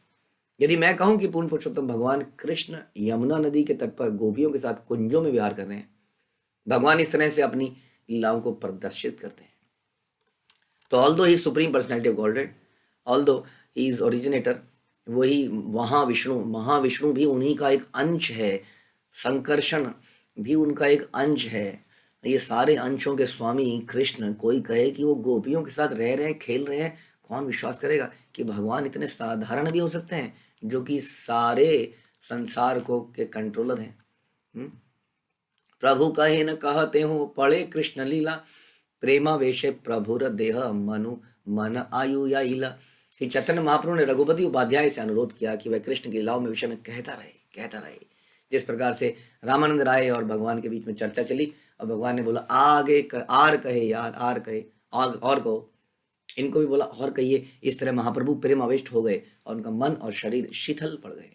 यदि मैं कहूं कि पूर्ण पुरुषोत्तम भगवान कृष्ण यमुना नदी के तट पर गोपियों के साथ कुंजों में विहार कर रहे हैं, भगवान इस तरह से अपनी लीलाओं को प्रदर्शित करते हैं, तो although he supreme personality of godhead, although he is originator, वही महाविष्णु भी उन्हीं का एक अंश है, संकर्षण भी उनका एक अंश है। ये सारे अंशों के स्वामी कृष्ण, कोई कहे कि वो गोपियों के साथ रह रहे हैं, खेल रहे हैं, कौन विश्वास करेगा कि भगवान इतने साधारण भी हो सकते हैं, जो कि सारे संसार को के कंट्रोलर हैं। प्रभु कहे न कहते हो पढ़े कृष्ण लीला, प्रेमावेश प्रभुर देह मनु मन आयु या इला। कि चैतन्य महाप्रभु ने रघुपति उपाध्याय से अनुरोध किया कि वह कृष्ण की लीलाओं में विषय में कहता रहे। जिस प्रकार से रामानंद राय और भगवान के बीच में चर्चा चली और भगवान ने बोला आर कहे यार, आर कहे और कहो, इनको भी बोला और कहिए। इस तरह महाप्रभु प्रेम आविष्ट हो गए और उनका मन और शरीर शिथिल पड़ गए।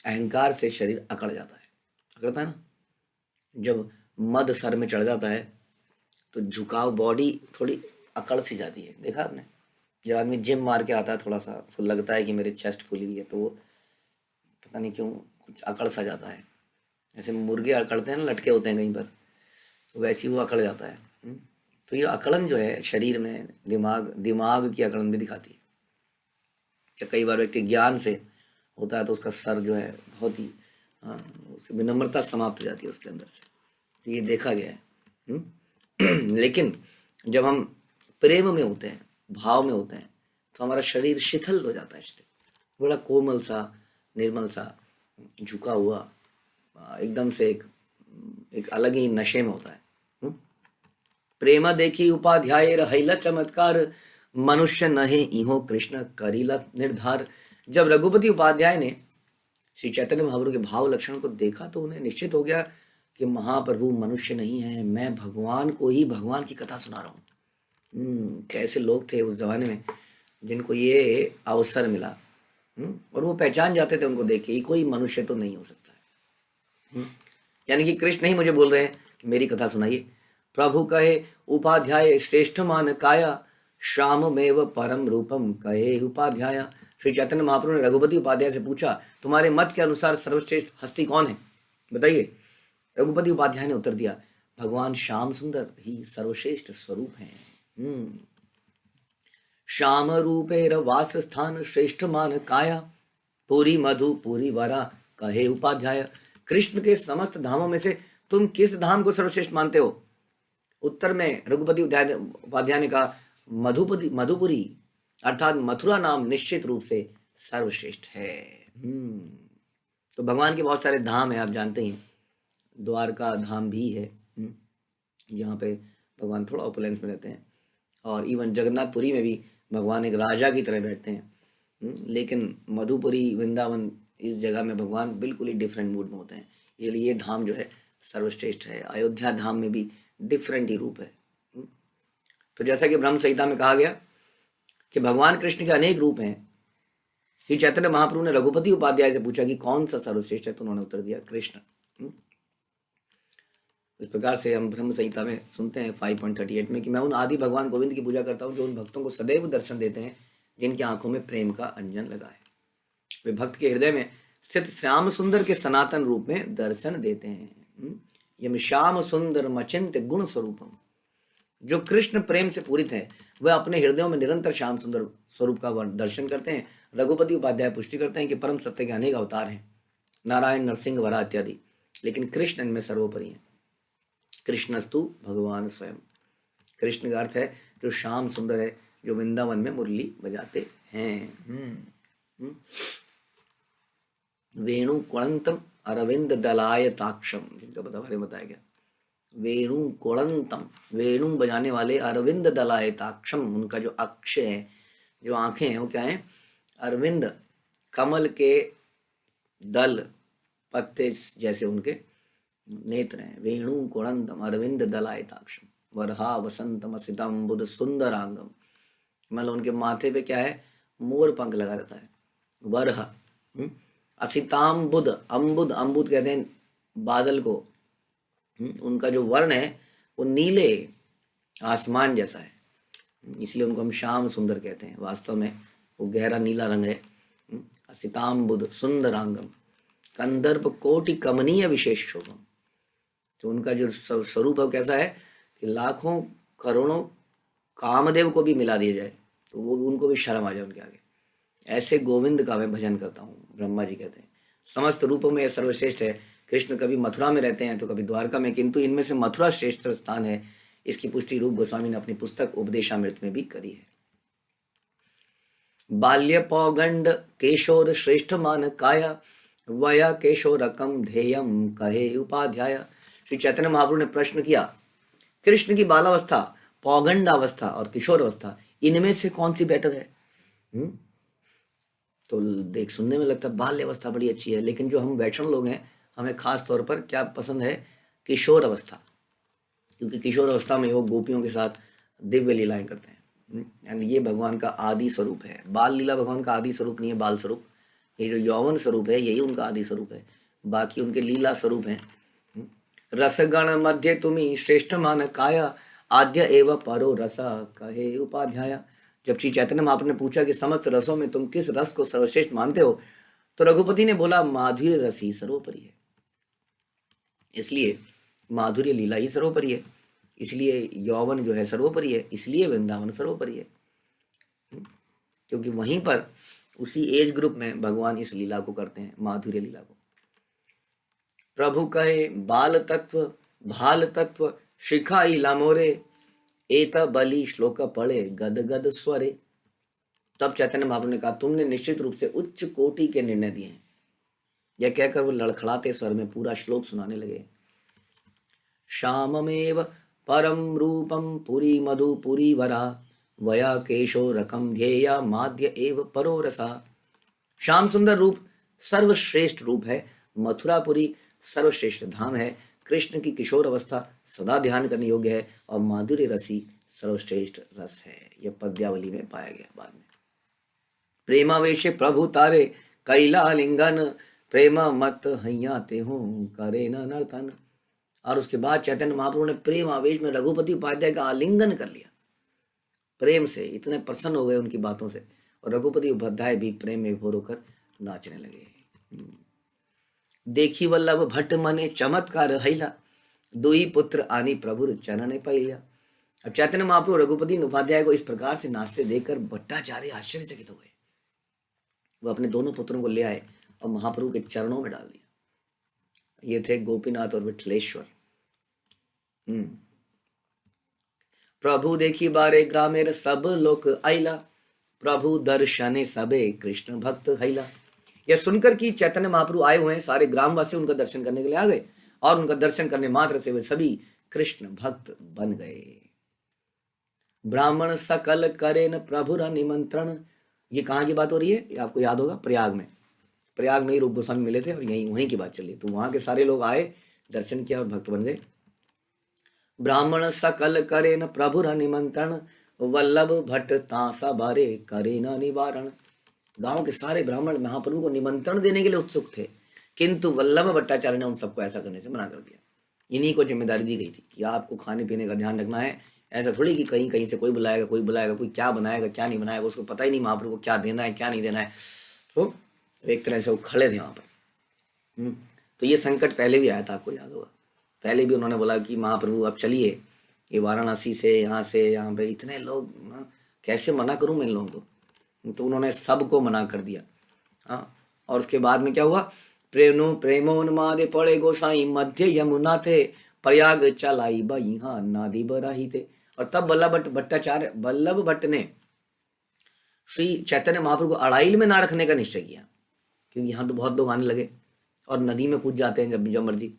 अहंकार से शरीर अकड़ जाता है, अकड़ता है ना। जब मद सर में चढ़ जाता है तो झुकाव, बॉडी थोड़ी अकड़ सी जाती है। देखा आपने, जब आदमी जिम मार के आता है थोड़ा सा, उसको लगता है कि मेरी चेस्ट फूली हुई है, तो वो पता नहीं क्यों कुछ अकड़ सा जाता है। ऐसे मुर्गे अकड़ते हैं ना, लटके होते हैं कहीं पर, तो वैसे ही वो अकड़ जाता है। तो ये अकड़न जो है शरीर में, दिमाग की अकड़न भी दिखाती है। कि कई बार व्यक्ति ज्ञान से होता है तो उसका सर जो है बहुत ही उसकी विनम्रता समाप्त हो जाती है उसके अंदर से, तो ये देखा गया है। लेकिन जब हम प्रेम में होते हैं, भाव में होते हैं, तो हमारा शरीर शिथिल हो जाता है, बड़ा कोमल सा, निर्मल सा, झुका हुआ, एकदम से एक अलग ही नशे में होता है। प्रेम देखी उपाध्याय रहिला चमत्कार, मनुष्य नहे इहो कृष्ण करीला निर्धार। जब रघुपति उपाध्याय ने श्री चैतन्य महाप्रभु के भाव लक्षण को देखा तो उन्हें निश्चित हो गया कि महाप्रभु मनुष्य नहीं है, मैं भगवान को ही भगवान की कथा सुना रहा हूँ। कैसे लोग थे उस जमाने में जिनको ये अवसर मिला, और वो पहचान जाते थे उनको देख के, कोई मनुष्य तो नहीं हो सकता है। यानी कि कृष्ण ही मुझे बोल रहे हैं कि मेरी कथा सुनाइए। प्रभु कहे उपाध्याय श्रेष्ठ मान काया, श्याम मेव परम रूपम कहे उपाध्याय। श्री चैतन्य महाप्रभु ने रघुपति उपाध्याय से पूछा, तुम्हारे मत के अनुसार सर्वश्रेष्ठ हस्ती कौन है, बताइए। रघुपति उपाध्याय ने उत्तर दिया, भगवान श्याम सुंदर ही सर्वश्रेष्ठ स्वरूप हैं। श्याम रूपेर वास स्थान श्रेष्ठ मान काया, पूरी मधु पूरी वरा कहे उपाध्याय। कृष्ण के समस्त धामों में से तुम किस धाम को सर्वश्रेष्ठ मानते हो? उत्तर में रघुपति उपाध्याय ने कहा, मधुपुरी अर्थात मथुरा नाम निश्चित रूप से सर्वश्रेष्ठ है। तो भगवान के बहुत सारे धाम है, आप जानते हैं। द्वारका धाम भी है, जहाँ पे भगवान थोड़ा ओपुलेंस में रहते हैं, और इवन जगन्नाथपुरी में भी भगवान एक राजा की तरह बैठते हैं। लेकिन मधुपुरी, वृंदावन, इस जगह में भगवान बिल्कुल ही डिफरेंट मूड में होते हैं, इसलिए ये धाम जो है सर्वश्रेष्ठ है। अयोध्या धाम में भी डिफरेंट ही रूप है। तो जैसा कि ब्रह्म संहिता में कहा गया कि भगवान कृष्ण के अनेक रूप हैं, कि चैतन्य महाप्रभु ने रघुपति उपाध्याय से पूछा कि कौन सा सर्वश्रेष्ठ है, तो उन्होंने उत्तर दिया कृष्ण। इस प्रकार से हम ब्रह्म संहिता में सुनते हैं 5.38 में कि मैं उन आदि भगवान गोविंद की पूजा करता हूँ जो उन भक्तों को सदैव दर्शन देते हैं जिनकी आंखों में प्रेम का अंजन लगा है। वे भक्त के हृदय में स्थित श्याम सुंदर के सनातन रूप में दर्शन देते हैं। यम श्याम सुंदर मचिंत गुण स्वरूपम। जो कृष्ण प्रेम से पूरित है वह अपने हृदयों में निरंतर श्याम सुंदर स्वरूप का दर्शन करते हैं। रघुपति उपाध्याय पुष्टि करते हैं कि परम सत्य के अनेक अवतार हैं, नारायण, नरसिंह, वरा इत्यादि, लेकिन कृष्ण इनमें सर्वोपरि है। कृष्णस्तु भगवान स्वयं। कृष्ण का अर्थ है जो श्याम सुंदर है, जो वृंदावन में मुरली बजाते हैं। वेणु कुणंतम अरविंद दलाय ताक्षम, जिनका बारे में बताया गया। वेणु कुणंतम, वेणु बजाने वाले, अरविंद दलाय ताक्षम, उनका जो अक्ष है, जो आंखें हैं, वो क्या है? अरविंद, कमल के दल, पत्ते जैसे उनके नेत्र हैं। वेणु कुणंतम अरविंद दलाय ताक्षम, वरहा वसंतम असितम बुध सुंदरांगम। मतलब उनके माथे पे क्या है? मोर पंख लगा रहता है। वरह, असिताम बुध, अम्बुद, अम्बुद कहते हैं बादल को। उनका जो वर्ण है वो नीले आसमान जैसा है, इसलिए उनको हम श्याम सुंदर कहते हैं। वास्तव में वो गहरा नीला रंग है। असिताम बुध सुंदरांगम, कंदर्प कोटि कमनीय विशेष शोभम। तो उनका जो स्वरूप है कैसा है कि लाखों करोड़ों कामदेव को भी मिला दिया जाए तो वो उनको भी शर्म आ जाए उनके आगे। ऐसे गोविंद का मैं भजन करता हूँ, ब्रह्मा जी कहते हैं। समस्त रूपों में यह सर्वश्रेष्ठ है। कृष्ण कभी मथुरा में रहते हैं तो कभी द्वारका में, किंतु इनमें से मथुरा श्रेष्ठ स्थान है, इसकी पुष्टि रूप गोस्वामी ने अपनी पुस्तक उपदेशामृत में भी करी है। बाल्य पौगंड केशोर श्रेष्ठ मान काया, वया केशोरकम ध्येयम कहे उपाध्याय। श्री चैतन्य महाप्रभु ने प्रश्न किया, कृष्ण की बालावस्था, पौगंड अवस्था और किशोर अवस्था, इनमें से कौन सी बेटर है? तो देख, सुनने में लगता है बाल्य अवस्था बड़ी अच्छी है, लेकिन जो हम वैष्णव लोग हैं, हमें खास तौर पर क्या पसंद है? किशोर अवस्था, क्योंकि किशोर अवस्था में वो गोपियों के साथ दिव्य लीलाएं करते हैं। एंड ये भगवान का आदि स्वरूप है। बाल लीला भगवान का आदि स्वरूप नहीं है, बाल स्वरूप। ये जो यौवन स्वरूप है, यही उनका आदि स्वरूप है, बाकी उनके लीला स्वरूप हैं। रसगण मध्य तुम्ही श्रेष्ठ मान काया, आद्य एवं परो रसा कहे उपाध्याय। जब श्री चैतन्य महाप्रभु ने पूछा कि समस्त रसों में तुम किस रस को सर्वश्रेष्ठ मानते हो, तो रघुपति ने बोला माधुर्य रस ही सर्वोपरि है। इसलिए माधुर्य लीला ही सर्वोपरि है, इसलिए यौवन जो है सर्वोपरि है, इसलिए वृंदावन सर्वोपरि है, क्योंकि वहीं पर उसी एज ग्रुप में भगवान इस लीला को करते हैं, माधुर्य लीला को। प्रभु कहे बाल तत्व भाल तत्व शिखाई लामोरे, एत बलि श्लोक पढ़े गद गद स्वरे। तब चैतन्य महाप्रभु ने कहा, तुमने निश्चित रूप से उच्च कोटि के निर्णय दिए हैं। यह कहकर वो लड़खड़ाते स्वर में पूरा श्लोक सुनाने लगे। श्याममेव परम रूपम पुरी मधु पुरी वरा, वया केशो रकम ध्येया माध्य एव परो रसा। श्याम सुंदर रूप सर्वश्रेष्ठ रूप है, मथुरापुरी सर्वश्रेष्ठ धाम है, कृष्ण की किशोर अवस्था सदा ध्यान करने योग्य है, और माधुर्य रसी सर्वश्रेष्ठ रस है। यह पद्यावली में पाया गया। बाद में प्रेमावेश प्रभु तारे कैला लिंगन, प्रेम मत हैया ते हो करे न नर्तन। और उसके बाद चैतन्य महाप्रभु ने प्रेम आवेश में रघुपति उपाध्याय का आलिंगन कर लिया। प्रेम से इतने प्रसन्न हो गए उनकी बातों से, और रघुपति उपाध्याय भी प्रेम में भोर होकर नाचने लगे। देखी वल्लभ भट्ट मने चमत्कार हैला, दुई पुत्र आनी प्रभु चरण पैया। अब चैतन्य महाप्रभु रघुपति उपाध्याय को इस प्रकार से नाचते देखकर भट्टाचार्य आश्चर्यचकित हो गए। वो अपने दोनों पुत्रों को ले आए और महाप्रभु के चरणों में डाल दिया। ये थे गोपीनाथ और विठलेश्वर। प्रभु देखी बारे ग्रामेर सब लोक आइला, प्रभु दर्शने सबे कृष्ण भक्त हैला। यह सुनकर कि चैतन्य महाप्रभु आए हुए हैं, सारे ग्रामवासी उनका दर्शन करने के लिए आ गए, और उनका दर्शन करने मात्र से वे सभी कृष्ण भक्त बन गए। ब्राह्मण सकल करेन प्रभुर निमंत्रण। ये कहाँ की बात हो रही है? ये आपको याद होगा, प्रयाग में। प्रयाग में ही रूप गोस्वामी मिले थे, और यहीं वहीं की बात चल रही। तो वहां के सारे लोग आए, दर्शन किया और भक्त बन गए। ब्राह्मण सकल करेन प्रभुर निमंत्रण, वल्लभ भट्ट तासा बारे करे न निवारण। गांव के सारे ब्राह्मण महाप्रभु को निमंत्रण देने के लिए उत्सुक थे, किंतु वल्लभ भट्टाचार्य ने उन सबको ऐसा करने से मना कर दिया। इन्हीं को जिम्मेदारी दी गई थी कि आपको खाने पीने का ध्यान रखना है। ऐसा थोड़ी कि कहीं कहीं से कोई बुलाएगा, कोई क्या बनाएगा क्या नहीं बनाएगा, उसको पता ही नहीं महाप्रभु को क्या देना है क्या नहीं देना है। तो एक तरह से वो खड़े थे वहां पर। तो ये संकट पहले भी आया था, आपको याद होगा। पहले भी उन्होंने बोला कि महाप्रभु अब चलिए, ये वाराणसी से यहाँ पे इतने लोग, कैसे मना करूं मैं इन लोगों को। तो उन्होंने सबको मना कर दिया। हाँ, और उसके बाद में क्या हुआ? प्रेमोन्मादे पड़े गोसाई मध्य यमुना थे, प्रयाग चलाई बहा नादी बराही थे। और तब वल्लभ भट्ट ने श्री चैतन्य महाप्रभु को अड़ाइल में ना रखने का निश्चय किया, क्योंकि यहाँ तो बहुत लोग आने लगे और नदी में कूद जाते हैं जब मर्जी।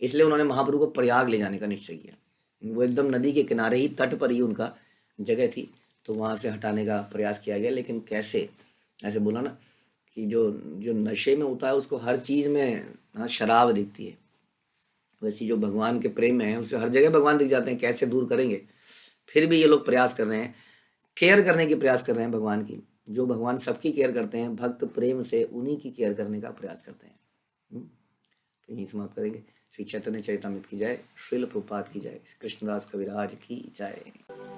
इसलिए उन्होंने महाप्रभु को प्रयाग ले जाने का निश्चय किया। वो एकदम नदी के किनारे ही, तट पर ही उनका जगह थी, तो वहाँ से हटाने का प्रयास किया गया। लेकिन कैसे? ऐसे बोला ना कि जो नशे में होता है उसको हर चीज़ में शराब दिखती है, वैसी जो भगवान के प्रेम में है उसे हर जगह भगवान दिख जाते हैं। कैसे दूर करेंगे? फिर भी ये लोग प्रयास कर रहे हैं, केयर करने की प्रयास कर रहे हैं भगवान की। जो भगवान सबकी केयर करते हैं, भक्त प्रेम से उन्हीं की केयर करने का प्रयास करते हैं। तो यही समाप्त करेंगे। श्री चैतन्य चरितामृत की जय, श्रील प्रभुपाद की जय, कृष्णदास कविराज की जय।